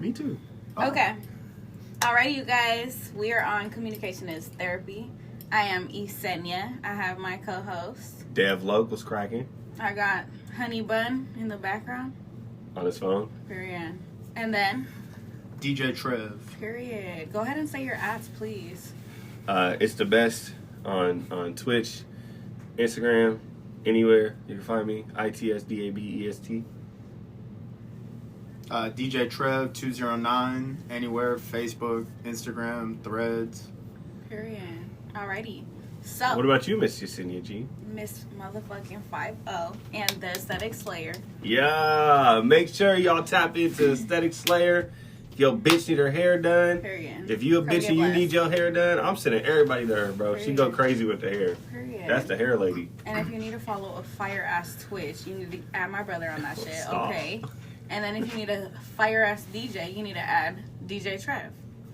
Me too. Oh. Okay. Alright, you guys. We are on Communication is Therapy. I am Isenia. I have my co-host. Dev Loke was cracking. I got Honey Bun in the background. On his phone. Period. And then... DJ Trev. Period. Go ahead and say your ads, please. It's the best on Twitch, Instagram, anywhere you can find me. ITSDABEST. DJ Trev 209 anywhere, Facebook, Instagram, Threads. Period. Alrighty. So What about you, Miss Yesenia G? Miss motherfucking 5-0 and the Aesthetic Slayer. Yeah, make sure y'all tap into Aesthetic Slayer. If your bitch need her hair done. Period. If you a Come bitch get and you blessed. need your hair done, I'm sending everybody to her, bro. She Period. go crazy with the hair. Period. That's the hair lady. And if you need to follow a fire ass Twitch, you need to add my brother on that shit. Stop. Okay. And then if you need a fire ass DJ, you need to add DJ Trev.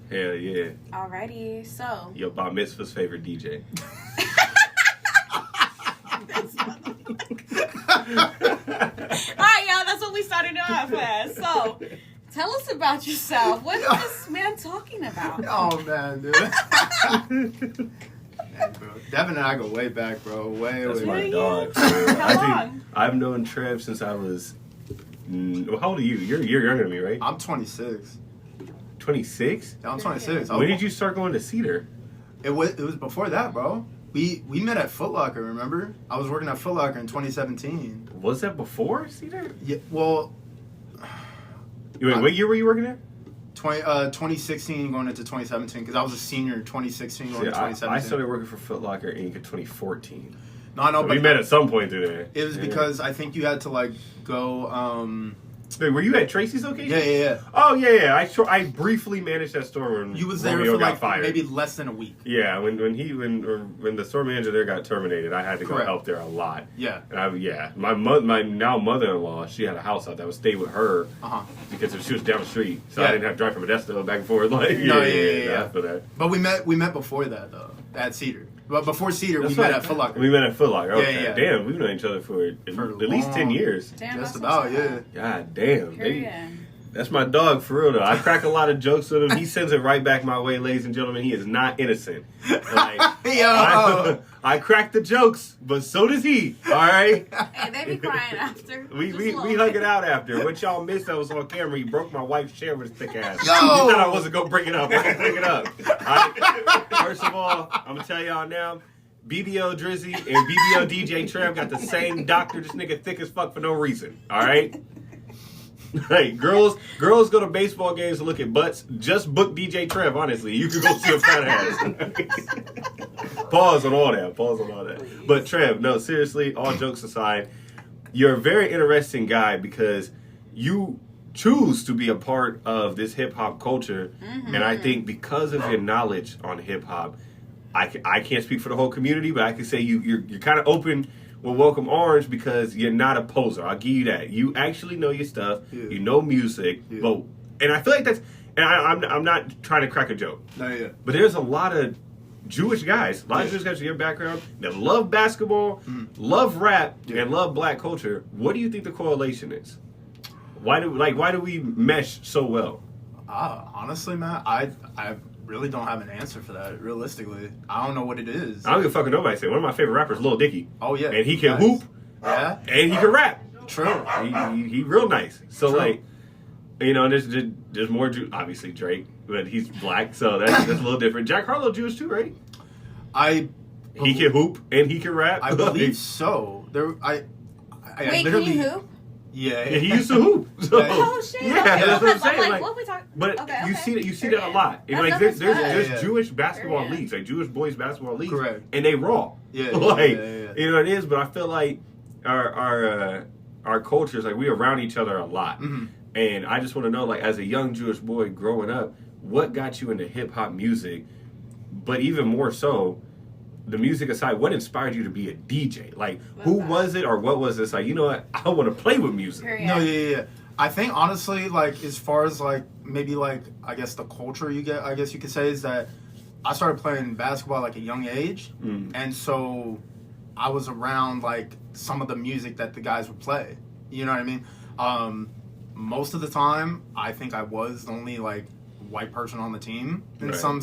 Hell yeah. Alrighty, so Your Bar Mitzvah's favorite DJ. alright, y'all, that's what we started off as. So tell us about yourself. What is this man talking about? Oh, man, dude. Man, bro. Devin and I go way back, bro. That's Way my back. dog. How long? I've known Trev since I was... how old are you? You're younger than me, right? I'm 26. 26? Yeah, I'm 26. When did you start going to Cedar? It was before that, bro. We met at Foot Locker, remember? I was working at Foot Locker in 2017. Was that before Cedar? Yeah, well... Wait, what year were you working there? 2016 going into 2017, because I was a senior 2016 going into 2017. I started working for Foot Locker in 2014. No, I know, So but we met at some point through there. it was because I think you had to, like, go... Wait, were you at Tracy's location? Yeah. Oh, yeah. I briefly managed that store when You was there Romeo for, got like, fired. maybe less than a week. Yeah, when the store manager there got terminated, I had to go Correct. help there a lot. Yeah. And my now mother-in-law, she had a house out there. I would stay with her because she was down the street, so I didn't have to drive from Modesto back and forth. Like, Yeah. For that. But we met before that, though, at Cedar. But before Cedar, That's we met right. at Foot Locker. We met at Foot Locker. Okay. Yeah. Damn, we've known each other for at least 10 years. Damn, Just that's about, what's yeah. up. God damn. Period. That's my dog, for real, though. I crack a lot of jokes with him. He sends it right back my way, ladies and gentlemen. He is not innocent. Like, Yo! I crack the jokes, but so does he. All right? Hey, they be crying after. We Just a little hug bit. it out after. What y'all missed that was on camera, he broke my wife's chair with his thick ass. Yo! He thought I wasn't going to bring it up. I'm going to bring it up. All right? First of all, I'm going to tell y'all now, BBO Drizzy and BBO DJ Trev got the same doctor. This nigga thick as fuck for no reason. All right? Hey, girls go to baseball games to look at butts. Just book DJ Trev, honestly. You can go see a fat ass. Pause on all that. Please. But Trev, no, seriously, all jokes aside, you're a very interesting guy because you choose to be a part of this hip-hop culture. Mm-hmm. And I think because of your knowledge on hip-hop, I can't speak for the whole community, but I can say you're kind of open with Welcome Orange because you're not a poser. I'll give you that. You actually know your stuff. Yeah. You know music. Yeah. And I feel like that's... And I'm not trying to crack a joke. No, yeah. But there's a lot of Jewish guys, of Jewish guys with your background that love basketball, love rap, and love black culture. What do you think the correlation is? Why do we mesh so well? Honestly, man, I really don't have an answer for that, realistically. I don't know what it is. I don't give a fuck what nobody say. One of my favorite rappers, Lil Dicky. Oh, yeah. And he can Nice. hoop, Yeah? and he can rap. True. He real nice. So, True. like, you know, there's more, obviously Drake, but he's black, so that's a little different. Jack Harlow Jewish too, right? He can hoop, and he can rap. I believe so. I Wait, literally... can you hoop? Yeah. And he used to hoop. So, Yeah. Oh shit! Yeah, Okay, that's what I'm I'm saying. like, Like, what we talking? but Okay, you okay. see that a lot. And That's like there's Yeah. Jewish basketball Period. leagues, like Jewish boys basketball leagues, Correct. and they raw. Yeah, like yeah. you know it is. But I feel like our cultures, like we around each other a lot, and I just want to know, like as a young Jewish boy growing up, what got you into hip hop music? But even more so, the music aside, what inspired you to be a DJ? Like, who was it or what was this? Like, you know what? I want to play with music. Period. No, yeah. I think, honestly, like, as far as, like, maybe, like, I guess the culture you get, I guess you could say, is that I started playing basketball, like, a young age. And so I was around, like, some of the music that the guys would play. You know what I mean? most of the time, I think I was the only like white person on the team in some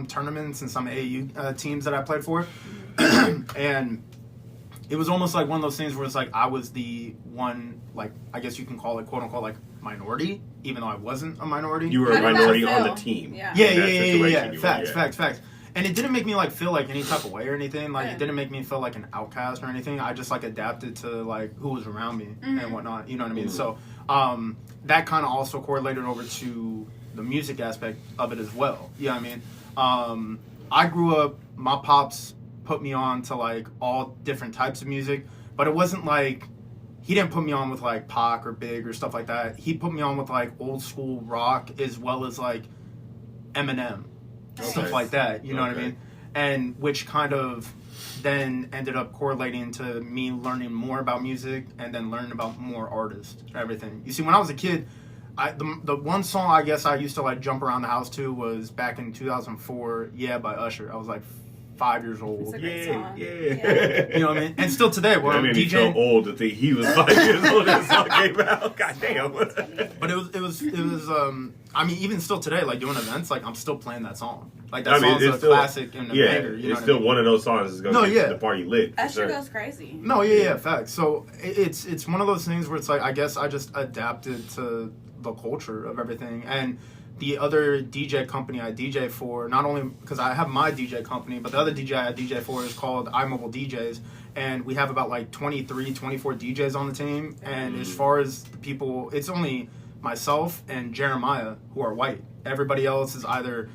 tournaments and some AAU teams that I played for, and it was almost like one of those things where it's like I was the one, like I guess you can call it quote unquote like minority, even though I wasn't a minority. You were a minority on the team. Yeah. Facts. And it didn't make me like feel like any type of way or anything. Like it didn't make me feel like an outcast or anything. I just like adapted to like who was around me and whatnot. You know what I mean? So that kind of also correlated over to the music aspect of it as well. You know what I mean? I grew up. My pops put me on to like all different types of music, but it wasn't like he didn't put me on with like Pac or Big or stuff like that. He put me on with like old school rock as well as like Eminem. Stuff like that, you know what I mean? And which kind of then ended up correlating to me learning more about music and then learning about more artists, everything. You see, when I was a kid, the one song I guess I used to like jump around the house to was back in 2004, Yeah by Usher. I was like 5 years old. Yeah. You know what I mean? And still today, when I'm DJing, so old to think he was 5 years old when that song came out. God damn. But it was. I mean, even still today, like doing events, like I'm still playing that song. Like that song's a classic and a banger. You know it's still one of those songs that's gonna get the party lit. Usher goes crazy. No, facts. So it's one of those things where it's like I guess I just adapted to the culture of everything. And the other DJ company I DJ for, not only because I have my DJ company, but the other DJ I DJ for is called iMobile DJs, and we have about like 23, 24 DJs on the team. And as far as the people, it's only myself and Jeremiah who are white. Everybody else is either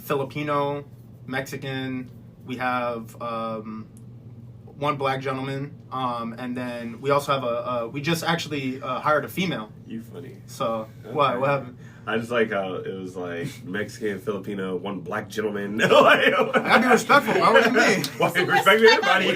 Filipino, Mexican. We have one black gentleman, and then we also have we just actually hired a female. You funny. So what happened? I just like how it was like Mexican, Filipino, one black gentleman. I gotta be respectful. Why would you mean? Why respect everybody? He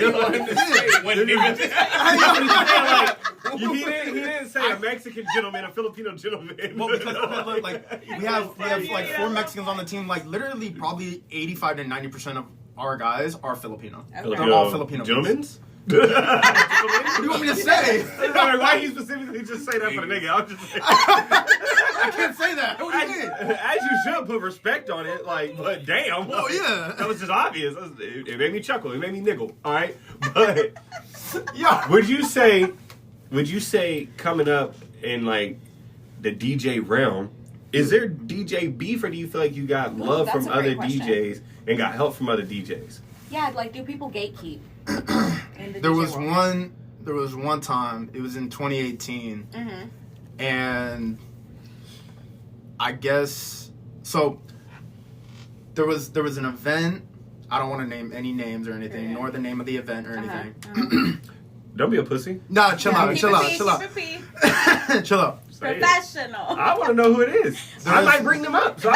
didn't say a Mexican gentleman, a Filipino gentleman. Well, because like we have like 4 Mexicans on the team. Like literally, probably 85 to 90% of our guys are Filipino. Okay. They're all Filipino. Gentlemen? What do you want me to say? Why you specifically just say that for the nigga? I'm just saying. I can't say that. What do you mean? As you should put respect on it, like, but damn. Oh, yeah. That was just obvious. It made me chuckle. It made me niggle. All right? But, yeah. Would you say coming up in, like, the DJ realm, is there DJ beef, or do you feel like you got love from other DJs and got help from other DJs? Yeah, like, do people gatekeep? There was one time, it was in 2018, and I guess so. There was an event. I don't want to name any names or anything, nor the name of the event or anything. Don't be a pussy. Nah, chill out. Chill out. Professional. I want to know who it is. I might bring them up. So,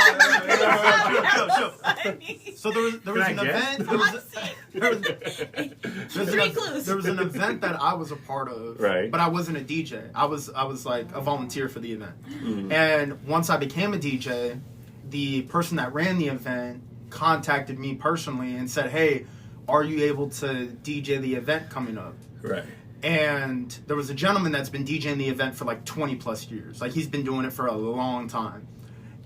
so there was an event. There was an event that I was a part of, right? But I wasn't a DJ. I was like a volunteer for the event. And once I became a DJ, the person that ran the event contacted me personally and said, "Hey, are you able to DJ the event coming up?" Right. And there was a gentleman that's been DJing the event for like 20 plus years. Like he's been doing it for a long time.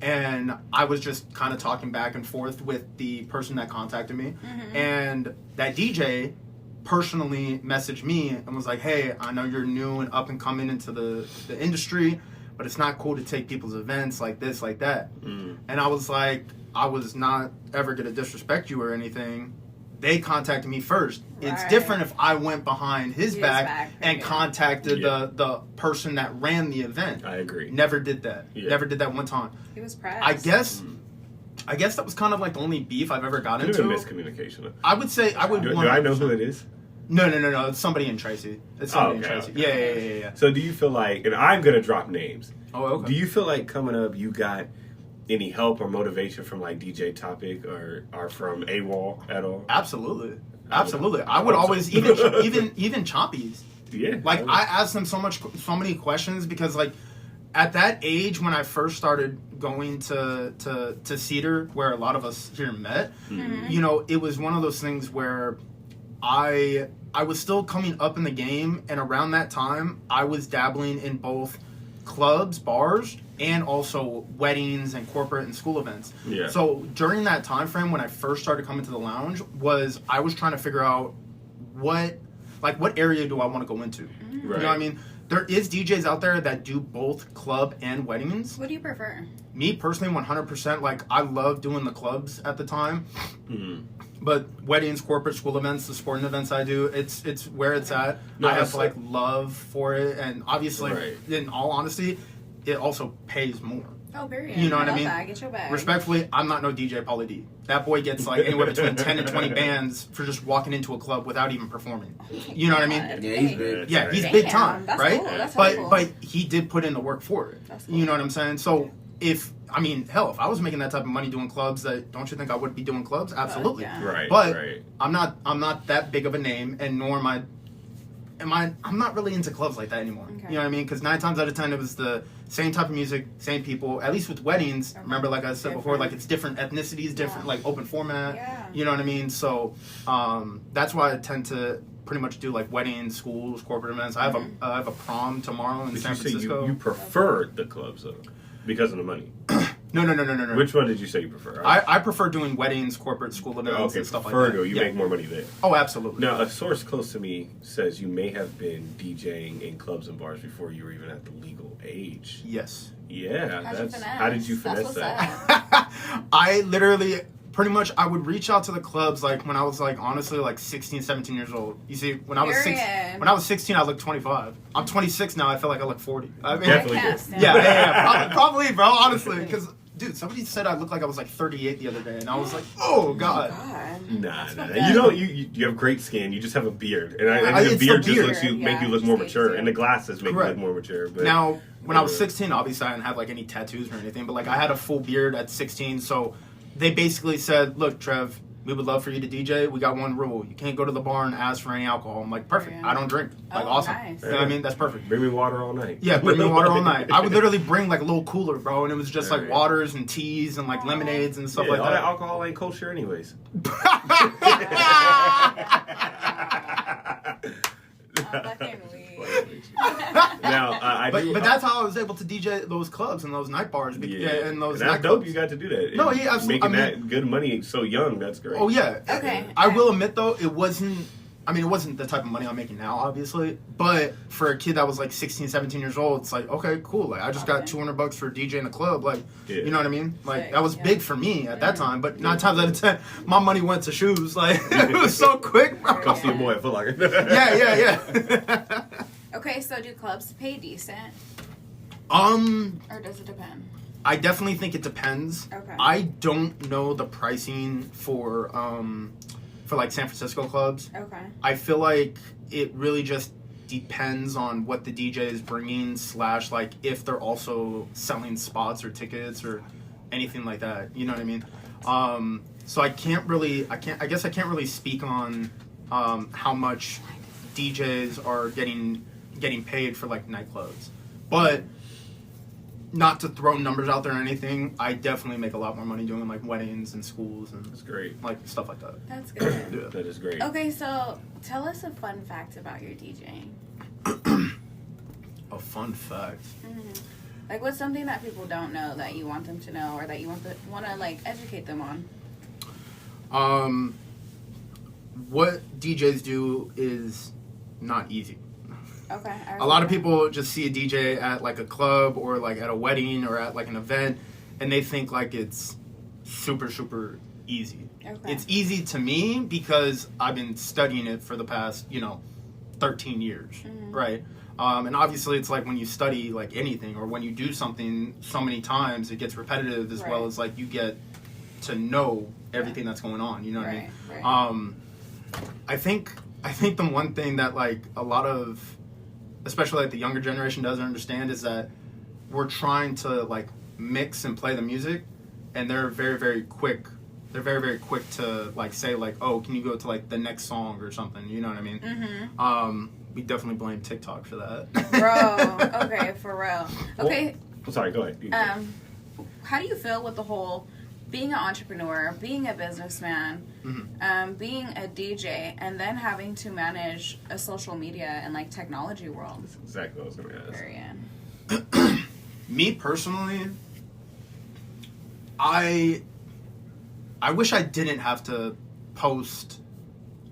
And I was just kind of talking back and forth with the person that contacted me. And that DJ personally messaged me and was like, "Hey, I know you're new and up and coming into the industry, but it's not cool to take people's events like this, like that." And I was like, I was not ever going to disrespect you or anything. They contacted me first. Right. It's different if I went behind his back and contacted the person that ran the event. I agree. Never did that. Yeah. Never did that one time. He was pressed. I guess that was kind of like the only beef I've ever got into. Miscommunication. I would say I would. Do I know who it is? No. It's somebody in Tracy. It's somebody in Tracy. Okay. Yeah. So do you feel like, and I'm gonna drop names. Oh, okay. Do you feel like coming up, you got any help or motivation from like DJ Topic or from AWOL at all? Absolutely. I would always even Chompies. Yeah. Like I asked them so many questions because like at that age when I first started going to Cedar, where a lot of us here met, you know, it was one of those things where I was still coming up in the game, and around that time I was dabbling in both clubs, bars, and also weddings and corporate and school events. Yeah. So during that time frame when I first started coming to the lounge I was trying to figure out what area do I want to go into. Right. You know what I mean? There is DJs out there that do both club and weddings. What do you prefer? Me personally, 100%. Like, I love doing the clubs at the time. Mm-hmm. But weddings, corporate, school events, the sporting events I do, it's where it's at. No, I have love for it, and obviously, in all honesty, it also pays more. Oh, period. You know what I mean? That. Get your bag. Respectfully, I'm not no DJ Pauly D. That boy gets like anywhere between 10 and 20 bands for just walking into a club without even performing. You know what I mean? Yeah, he's big. Yeah, he's big time, that's right? Cool. That's But he did put in the work for it. That's cool. You know what I'm saying? So if I was making that type of money doing clubs, don't you think I would be doing clubs? Absolutely. Yeah. Right. But right. I'm not that big of a name, and nor I'm not really into clubs like that anymore. Okay. You know what I mean? Because 9 times out of 10, it was the same type of music, same people. At least with weddings, remember, like I said before, like it's different ethnicities, different like open format. Yeah. You know what I mean? So that's why I tend to pretty much do like weddings, schools, corporate events. I have a prom tomorrow in San Francisco. You prefer the clubs though, because of the money. No. Which one did you say you prefer? I prefer doing weddings, corporate, school events, and stuff like that. You make more money there. Oh, absolutely. Now, a source close to me says you may have been DJing in clubs and bars before you were even at the legal age. Yes. Yeah. How did you finesse that? I literally, pretty much, I would reach out to the clubs like when I was like honestly like 16, 17 years old. You see, when I was 16, I looked 25. I'm 26 now. I feel like I look 40. I mean, Definitely. Yeah. Probably, bro. Honestly, because. Dude, somebody said I looked like I was like 38 the other day, and I was like, "Oh God!" Nah. You have great skin. You just have a beard, and the beard just make you look more mature, and the glasses make you look more mature. But now, when I was 16, obviously I didn't have like any tattoos or anything, but like I had a full beard at 16, so they basically said, "Look, Trev, we would love for you to DJ. We got one rule: you can't go to the bar and ask for any alcohol." I'm like, "Perfect. I don't drink. Like, awesome. Nice. You know what I mean? That's perfect. Bring me water all night." Yeah, bring me water all night. I would literally bring like a little cooler, bro, and it was just like Right. waters and teas and like lemonades and stuff like all that. that alcohol ain't kosher anyways. But that's how I was able to DJ those clubs and those night bars. And those that's dope. You got to do that. No, yeah, absolutely. Making that good money so young, that's great. Oh yeah. Okay. I will admit though, it wasn't the type of money I'm making now, obviously. But for a kid that was like 16, 17 years old, it's like, okay, cool. Like I just got $200 for DJ in a club. Like, you know what I mean? Like that was big for me at that time. But 9 times out of 10, my money went to shoes. Like it was so quick, bro. Cost you a boy at Foot Locker. Yeah. Okay, so do clubs pay decent? Or does it depend? I definitely think it depends. Okay. I don't know the pricing for like San Francisco clubs. Okay. I feel like it really just depends on what the DJ is bringing / like if they're also selling spots or tickets or anything like that. You know what I mean? So I guess I can't really speak on how much DJs are getting paid for like nightclubs, but not to throw numbers out there or anything, I definitely make a lot more money doing like weddings and schools and that's great, like stuff like that. That's good. Yeah. That is great. Okay, so tell us a fun fact about your DJing. A fun fact. Mm-hmm. Like, what's something that people don't know that you want them to know, or that you want to like educate them on? What DJs do is not easy. Okay. A lot of people just see a DJ at like a club or like at a wedding or at like an event, and they think like it's super, super easy. Okay. It's easy to me because I've been studying it for the past, 13 years, right? And obviously it's like when you study like anything or when you do something so many times, it gets repetitive as well as like you get to know everything that's going on, you know what I mean? Right. I think the one thing that like a lot of, especially like the younger generation doesn't understand is that we're trying to like mix and play the music, and they're very, very quick. They're very, very quick to like say like, oh, can you go to like the next song or something? You know what I mean? Mm-hmm. We definitely blame TikTok for that. Bro, okay, for real. Okay. Well, sorry, go ahead. How do you feel with the whole being an entrepreneur, being a businessman, being a DJ, and then having to manage a social media and like technology world? That's exactly what I was going to ask. Period. Me personally, I wish I didn't have to post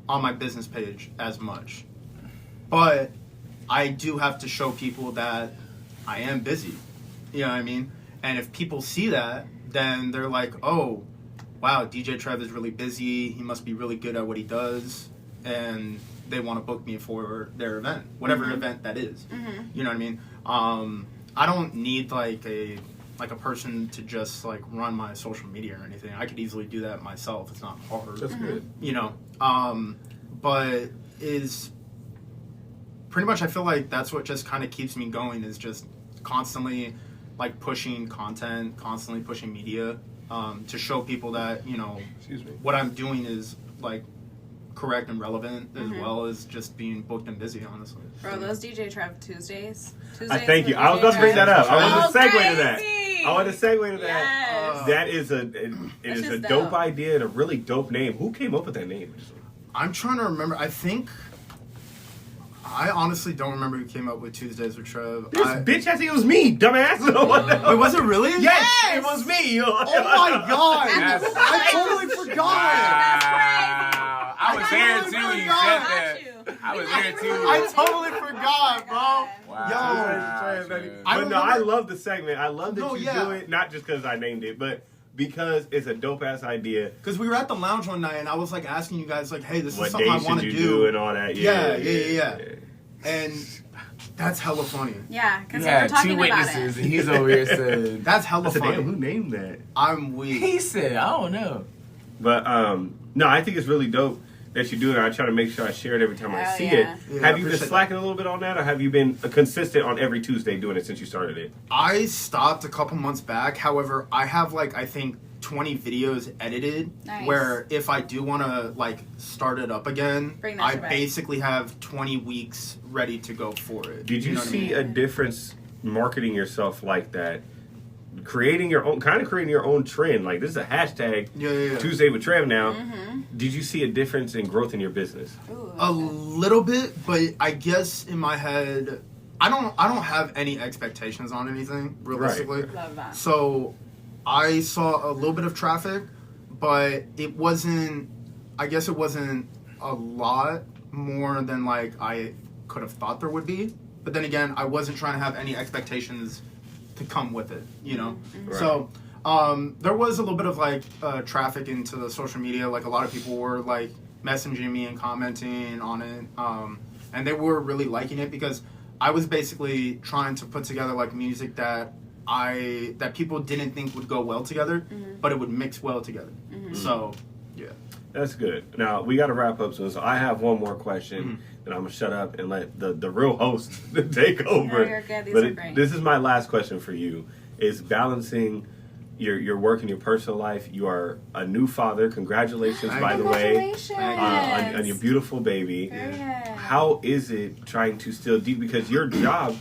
on my business page as much. But I do have to show people that I am busy. You know what I mean? And if people see that, then they're like, oh, wow, DJ Trev is really busy. He must be really good at what he does. And they want to book me for their event, whatever event that is. You know what I mean? I don't need like a person to just like run my social media or anything. I could easily do that myself. It's not hard. That's good. You know, but is pretty much, I feel like that's what just kind of keeps me going, is just constantly like pushing content, constantly pushing media, to show people that, you know, what I'm doing is like correct and relevant, as well as just being booked and busy, honestly. Bro, those DJ Trev Tuesdays. I thank you. I was about to bring that up. I want to segue to that. I want to segue to that. Yes. That is a dope idea and a really dope name. Who came up with that name? I'm trying to remember. I honestly don't remember who came up with Tuesdays with Trev. This bitch, I think it was me, dumbass. Wait, was it really? Yes, it was me. Oh my god! I totally forgot. I was there too. You said that. I was there too. I totally forgot, bro. Wow. But no, I love the segment. I love that you do it, not just because I named it, but because it's a dope ass idea. Because we were at the lounge one night and I was like asking you guys like, hey, this what is something I want to do and all that. Yeah. And that's hella funny. Yeah, because we're talking two witnesses about it. and he's over here saying that's hella funny. Damn, who named that? I'm weak. He said, I don't know. But no, I think it's really dope that you do it. I try to make sure I share it every time I see it. Yeah, have you been slacking a little bit on that, or have you been consistent on every Tuesday doing it since you started it? I stopped a couple months back. However, I have like, I think 20 videos edited. Nice. Where if I do want to like start it up again, I back. basically have 20 weeks ready to go for it. Did you know what see I a mean? difference marketing yourself like that? Creating your own trend. Like, this is a hashtag Tuesday with Trev now. Did you see a difference in growth in your business? Ooh, A little bit, but I guess in my head, I don't have any expectations on anything realistically. Right. love that. So I saw a little bit of traffic, but it wasn't. I guess it wasn't a lot more than like I could have thought there would be. But then again, I wasn't trying to have any expectations to come with it, you know. Right. So there was a little bit of like traffic into the social media. Like a lot of people were like messaging me and commenting on it, and they were really liking it because I was basically trying to put together like music that people didn't think would go well together, but it would mix well together. So yeah, that's good. Now we got to wrap up soon, so I have one more question. And I'm gonna shut up and let the real host take over. No, you're good. These but are great. This is my last question for you: is balancing your work and your personal life. You are a new father. Congratulations, by the way, on your beautiful baby. How is it trying to still do, because your job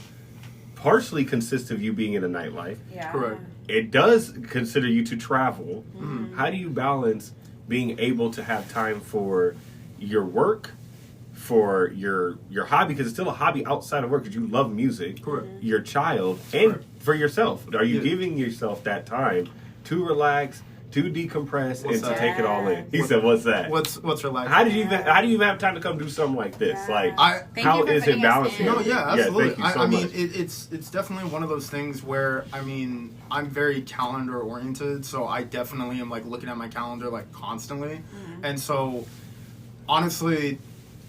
partially consists of you being in the nightlife. Yeah. correct. It does consider you to travel. How do you balance being able to have time for your work, for your hobby, because it's still a hobby outside of work because you love music, Correct. your child, and for yourself? Are you giving yourself that time to relax, to decompress, and to take it all in? He said, "What's that? What's relaxing? How do you even have time to come do something like this? Yeah. Like, Thank how you for is it fitting us balancing? in. No, yeah, absolutely. thank you so I mean, much. it's definitely one of those things where, I mean, I'm very calendar oriented, so I definitely am like looking at my calendar like constantly, and so honestly,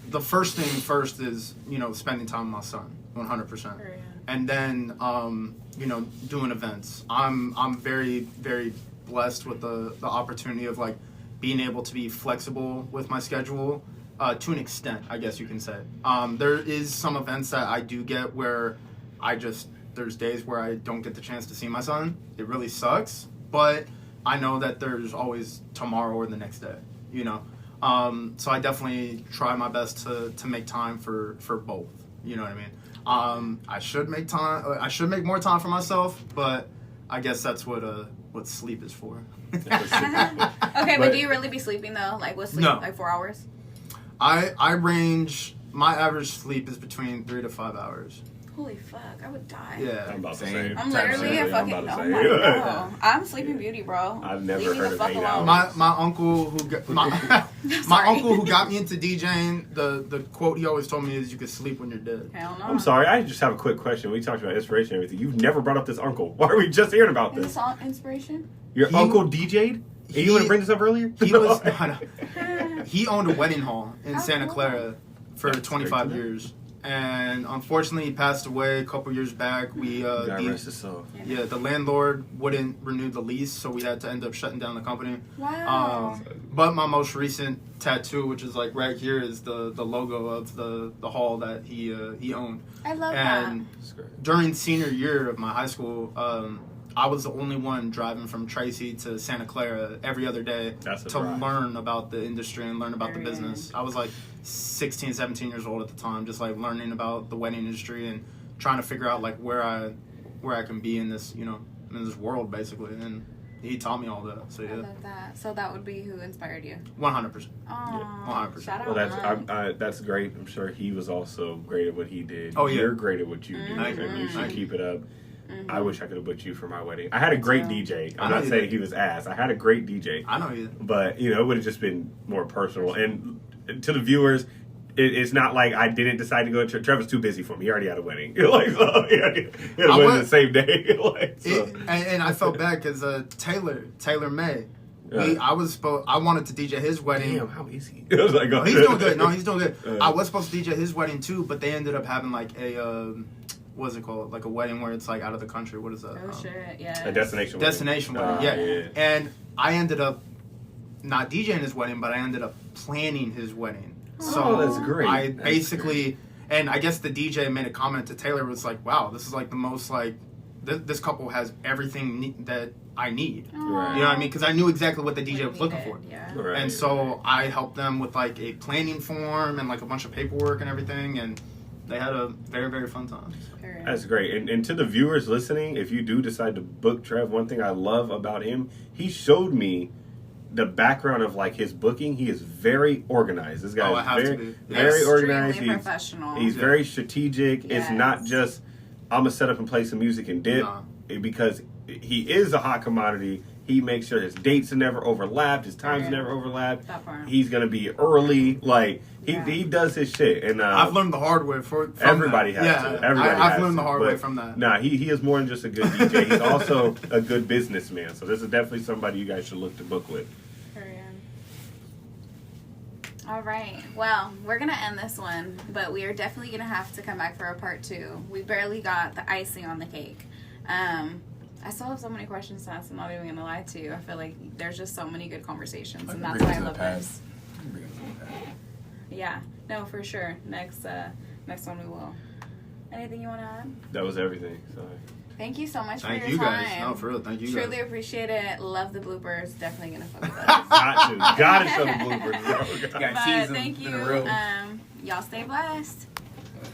the first thing first is, you know, spending time with my son, 100%, and then you know, doing events. I'm very, very blessed with the opportunity of like being able to be flexible with my schedule. To an extent, I guess you can say. There is some events that I do get where there's days where I don't get the chance to see my son. It really sucks, but I know that there's always tomorrow or the next day, you know? So I definitely try my best to make time for both, you know what I mean? I should make more time for myself, but I guess that's what sleep is for. Okay, but do you really be sleeping though? Like, what's sleep? No. Like 4 hours? I range, my average sleep is between 3 to 5 hours. Holy fuck, I would die. Yeah. I'm about to Same. say. I'm literally a I'm fucking. about to Oh say. my god. I'm Sleeping Beauty, bro. I've never Leave me heard the of fuck 8 alone. hours. My uncle who got, my Sorry. uncle who got me into DJing, the quote he always told me is, "You can sleep when you're dead." Hell no. I'm sorry, I just have a quick question. We talked about inspiration and everything. You've never brought up this uncle. Why are we just hearing about Is this? this all inspiration? Your He- uncle DJ'd? And you want to bring this up earlier? He was he owned a wedding hall in How Santa cool. Clara for That's 25 great to know. years, and unfortunately he passed away a couple years back. We God the- rest his soul. yeah, the landlord wouldn't renew the lease, so we had to end up shutting down the company. Wow. But my most recent tattoo, which is like right here, is the logo of the hall that he owned. I love And That's great. during senior year of my high school, I was the only one driving from Tracy to Santa Clara every other day That's a to drive. learn about the industry and learn about the Period. business. I was like 16, 17 years old at the time, just like learning about the wedding industry and trying to figure out like where I can be in this, in this world basically. And he taught me all that. So that. I yeah, love that. So that would be who inspired you. 100%. Oh, 100%. shout out. Well, Mom. that's great. I'm sure he was also great at what he did. Oh, yeah. You're great at what you do. Thank you. And you should Thank you. keep it up. I wish I could have booked you for my wedding. I had a great DJ. I I'm know not you saying did. he was ass. I had a great DJ. I know you. But, it would have just been more personal. And to the viewers, it's not like I didn't decide to go to Trevor's too busy for me. He already had a wedding. Like, so, he had a I wedding went- the same day. Like, so. And I felt bad because Taylor May. Yeah. I wanted to DJ his wedding. Damn, how is he? I was like, Oh, he's doing good. No, he's doing good. Uh. I was supposed to DJ his wedding too, but they ended up having like a what's it called? Like a wedding where it's like out of the country. What is that? Oh shit, yeah. A destination wedding. Destination wedding. Yeah. yeah. And I ended up not DJing his wedding, but I ended up planning his wedding. So Oh, that's great. I That's basically, and I guess the DJ made a comment to Taylor, was like, "Wow, this is like the most like this couple has everything that I need." Aw. Right. You know what I mean? Because I knew exactly what the DJ What was you looking needed, for. Yeah. Right. And so I helped them with like a planning form and like a bunch of paperwork and everything, and they had a very, very fun time. Period. That's great. And to the viewers listening, if you do decide to book Trev, one thing I love about him, he showed me the background of like his booking. He is very organized. This guy Oh, I is have to very, be. very Extremely organized. professional. He's Yeah. very strategic. Yes. It's not just I'm gonna set up and play some music and dip, Nah. because he is a hot commodity. He makes sure his dates are never overlapped, his times Yeah. never overlapped. That part. He's gonna be early. Like Yeah. he does his shit. And I've learned the hard way from everybody that. has Yeah, to. Everybody I've has learned the to, hard but way from that. Nah, he is more than just a good DJ. He's also a good businessman. So this is definitely somebody you guys should look to book with. Period. All right. Well, we're going to end this one, but we are definitely going to have to come back for a part 2. We barely got the icing on the cake. I still have so many questions to ask. I'm not even going to lie to you. I feel like there's just so many good conversations, and that's why I love this. Yeah. No, for sure. Next one we will. Anything you want to add? That was everything. So Thank you so much Thank for you your time. guys. No, for real. Thank you Truly guys. appreciate it. Love the bloopers. Definitely gonna fuck with us. gotta show the bloopers, bro. Got But cheese thank in you. the room. Y'all stay blessed.